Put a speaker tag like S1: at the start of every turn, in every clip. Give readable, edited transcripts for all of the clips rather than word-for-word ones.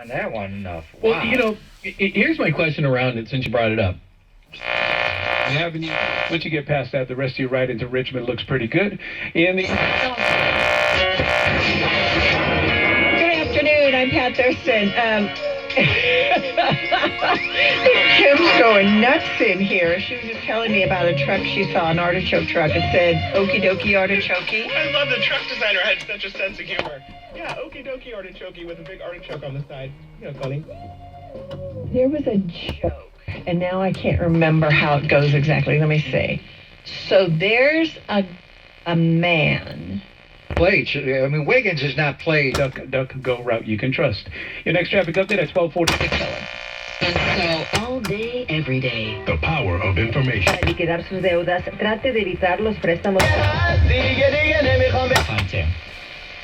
S1: On that one enough. Wow.
S2: Well, you know, here's my question around it since you brought it up. Once you get past that, the rest of your ride into Richmond looks pretty good. Good
S3: afternoon, I'm Pat Thurston. Kim's going nuts in here. She was just telling me about a truck she saw, an artichoke truck. It said, okie dokie artichoke.
S4: I love the truck designer had such a sense of humor. Yeah, okie dokie artichoke with a big artichoke on the side. You know, funny.
S3: There was a joke, and now I can't remember how it goes exactly. Let me see. So there's a man.
S1: Plates. I mean, Wiggins is not played.
S2: Duck, go route you can trust. Your next traffic update at 12:46.
S5: And so, all day, every day.
S6: The power of information.
S5: Para liquidar sus deudas, trate de evitar los préstamos.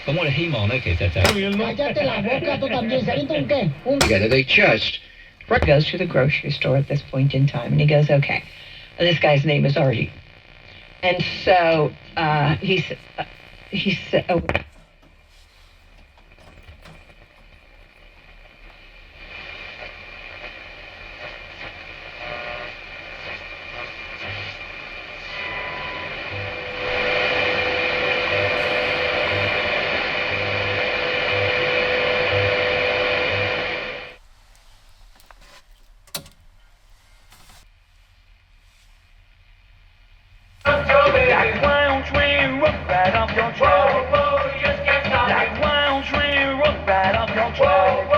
S7: 咁我哋希望咧，其實就
S1: They just.
S3: He goes to the grocery store at this point in time, and he goes, okay. And this guy's name is Artie. And so he said, oh,
S8: Like one train, rough right off your trail. Like one train, rough right off your trail.